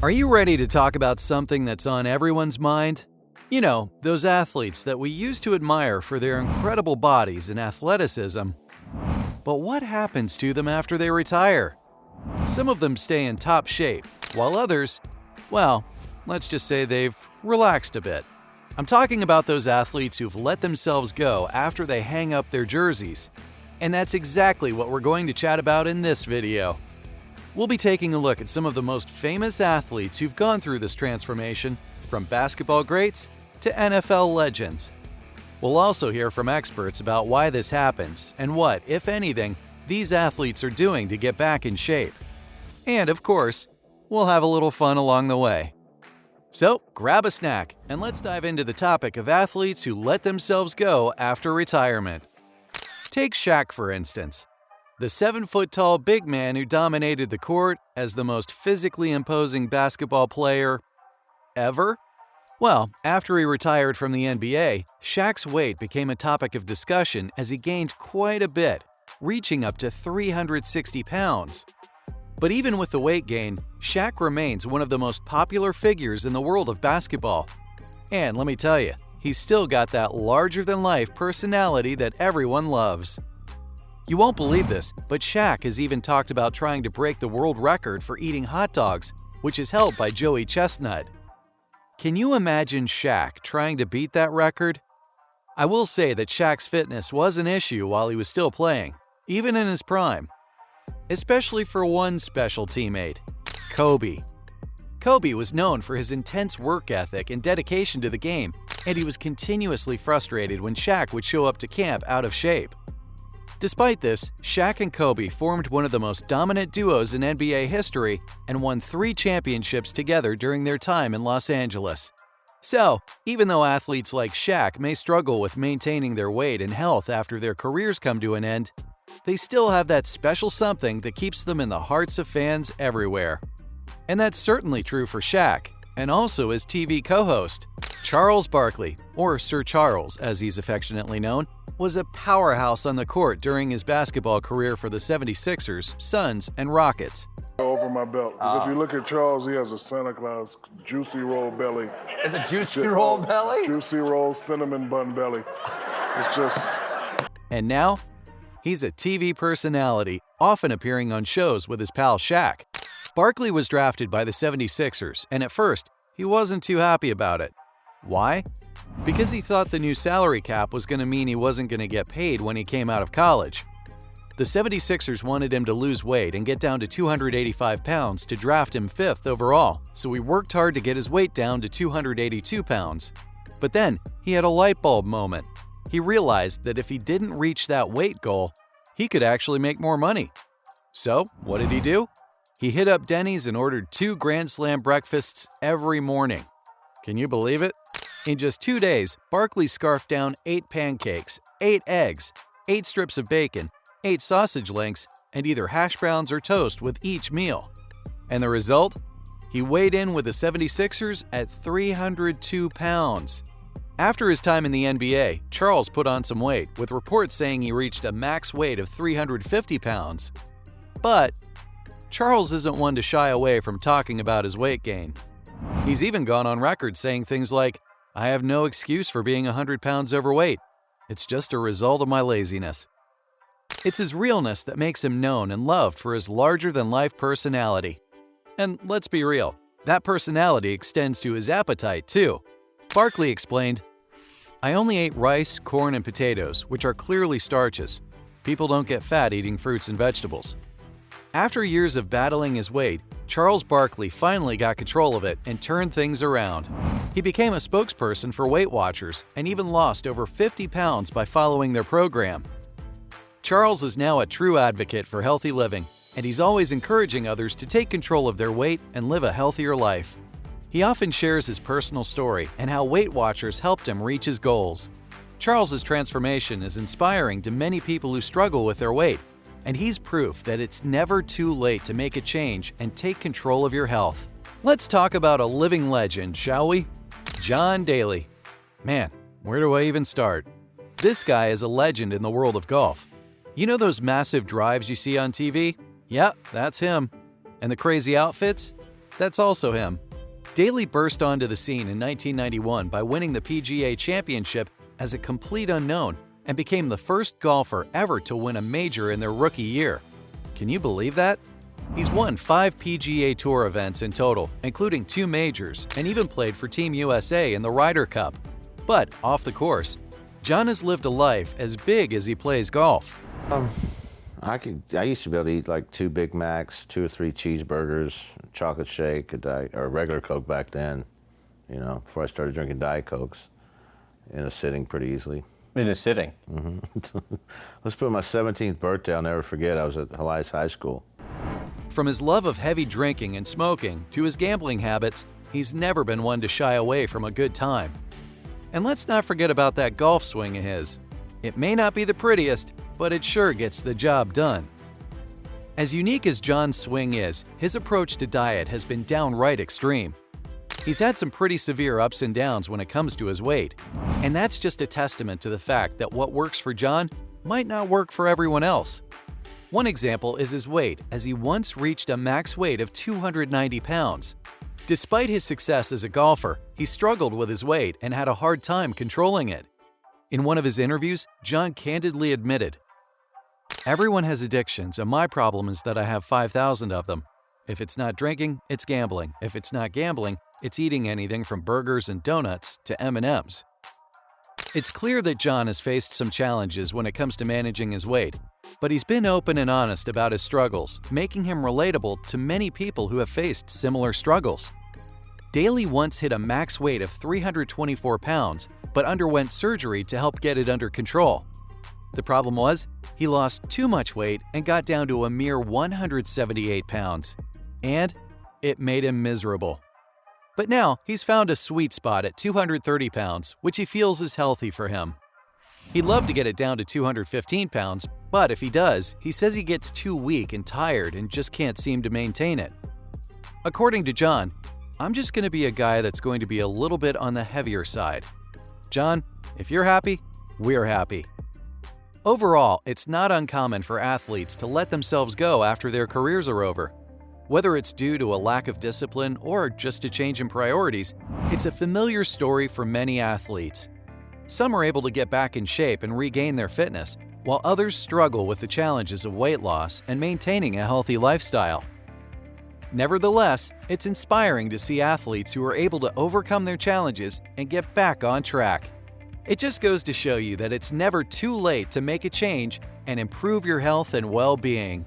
Are you ready to talk about something that's on everyone's mind? You know, those athletes that we used to admire for their incredible bodies and athleticism. But what happens to them after they retire? Some of them stay in top shape, while others, well, let's just say they've relaxed a bit. I'm talking about those athletes who've let themselves go after they hang up their jerseys. And that's exactly what we're going to chat about in this video. We'll be taking a look at some of the most famous athletes who've gone through this transformation, from basketball greats to NFL legends. We'll also hear from experts about why this happens and what, if anything, these athletes are doing to get back in shape. And of course, we'll have a little fun along the way. So grab a snack and let's dive into the topic of athletes who let themselves go after retirement. Take Shaq, for instance. The 7-foot-tall big man who dominated the court as the most physically imposing basketball player ever? Well, after he retired from the NBA, Shaq's weight became a topic of discussion as he gained quite a bit, reaching up to 360 pounds. But even with the weight gain, Shaq remains one of the most popular figures in the world of basketball. And let me tell you, he's still got that larger-than-life personality that everyone loves. You won't believe this, but Shaq has even talked about trying to break the world record for eating hot dogs, which is held by Joey Chestnut. Can you imagine Shaq trying to beat that record? I will say that Shaq's fitness was an issue while he was still playing, even in his prime. Especially for one special teammate, Kobe. Kobe was known for his intense work ethic and dedication to the game, and he was continuously frustrated when Shaq would show up to camp out of shape. Despite this, Shaq and Kobe formed one of the most dominant duos in NBA history and won 3 championships together during their time in Los Angeles. So, even though athletes like Shaq may struggle with maintaining their weight and health after their careers come to an end, they still have that special something that keeps them in the hearts of fans everywhere. And that's certainly true for Shaq, and also his TV co-host. Charles Barkley, or Sir Charles as he's affectionately known, was a powerhouse on the court during his basketball career for the 76ers, Suns, and Rockets. Over my belt. Because if you look at Charles, he has a Santa Claus juicy roll belly. Is it juicy roll belly? Juicy roll cinnamon bun belly. It's just... And now, he's a TV personality, often appearing on shows with his pal Shaq. Barkley was drafted by the 76ers, and at first, he wasn't too happy about it. Why? Because he thought the new salary cap was going to mean he wasn't going to get paid when he came out of college. The 76ers wanted him to lose weight and get down to 285 pounds to draft him 5th overall, so he worked hard to get his weight down to 282 pounds. But then, he had a light bulb moment. He realized that if he didn't reach that weight goal, he could actually make more money. So, what did he do? He hit up Denny's and ordered 2 Grand Slam breakfasts every morning. Can you believe it? In just 2 days, Barkley scarfed down 8 pancakes, 8 eggs, 8 strips of bacon, 8 sausage links, and either hash browns or toast with each meal. And the result? He weighed in with the 76ers at 302 pounds. After his time in the NBA, Charles put on some weight, with reports saying he reached a max weight of 350 pounds. But Charles isn't one to shy away from talking about his weight gain. He's even gone on record saying things like, "I have no excuse for being 100 pounds overweight. It's just a result of my laziness." It's his realness that makes him known and loved for his larger-than-life personality. And let's be real, that personality extends to his appetite too. Barkley explained, "I only ate rice, corn, and potatoes, which are clearly starches. People don't get fat eating fruits and vegetables." After years of battling his weight, Charles Barkley finally got control of it and turned things around. He became a spokesperson for Weight Watchers and even lost over 50 pounds by following their program. Charles is now a true advocate for healthy living, and he's always encouraging others to take control of their weight and live a healthier life. He often shares his personal story and how Weight Watchers helped him reach his goals. Charles's transformation is inspiring to many people who struggle with their weight, and he's proof that it's never too late to make a change and take control of your health. Let's talk about a living legend, shall we? John Daly. Man, where do I even start? This guy is a legend in the world of golf. You know those massive drives you see on TV? Yeah, that's him. And the crazy outfits? That's also him. Daly burst onto the scene in 1991 by winning the PGA Championship as a complete unknown and became the first golfer ever to win a major in their rookie year. Can you believe that? He's won 5 PGA Tour events in total, including 2 majors, and even played for Team USA in the Ryder Cup. But off the course, John has lived a life as big as he plays golf. I used to be able to eat like 2 Big Macs, 2 or 3 cheeseburgers, chocolate shake, or a regular Coke back then, you know, before I started drinking Diet Cokes in a sitting pretty easily. In a sitting? Mm-hmm. Let's put my 17th birthday, I'll never forget, I was at Elias High School. From his love of heavy drinking and smoking to his gambling habits, he's never been one to shy away from a good time. And let's not forget about that golf swing of his. It may not be the prettiest, but it sure gets the job done. As unique as John's swing is, his approach to diet has been downright extreme. He's had some pretty severe ups and downs when it comes to his weight, and that's just a testament to the fact that what works for John might not work for everyone else. One example is his weight, as he once reached a max weight of 290 pounds. Despite his success as a golfer, he struggled with his weight and had a hard time controlling it. In one of his interviews, John candidly admitted, "Everyone has addictions, and my problem is that I have 5,000 of them. If it's not drinking, it's gambling. If it's not gambling, it's eating anything from burgers and donuts to M&Ms." It's clear that John has faced some challenges when it comes to managing his weight, but he's been open and honest about his struggles, making him relatable to many people who have faced similar struggles. Daly once hit a max weight of 324 pounds, but underwent surgery to help get it under control. The problem was, he lost too much weight and got down to a mere 178 pounds. And it made him miserable. But now, he's found a sweet spot at 230 pounds, which he feels is healthy for him. He'd love to get it down to 215 pounds, but if he does, he says he gets too weak and tired and just can't seem to maintain it. According to John, "I'm just going to be a guy that's going to be a little bit on the heavier side." John, if you're happy, we're happy. Overall, it's not uncommon for athletes to let themselves go after their careers are over. Whether it's due to a lack of discipline or just a change in priorities, it's a familiar story for many athletes. Some are able to get back in shape and regain their fitness, while others struggle with the challenges of weight loss and maintaining a healthy lifestyle. Nevertheless, it's inspiring to see athletes who are able to overcome their challenges and get back on track. It just goes to show you that it's never too late to make a change and improve your health and well-being.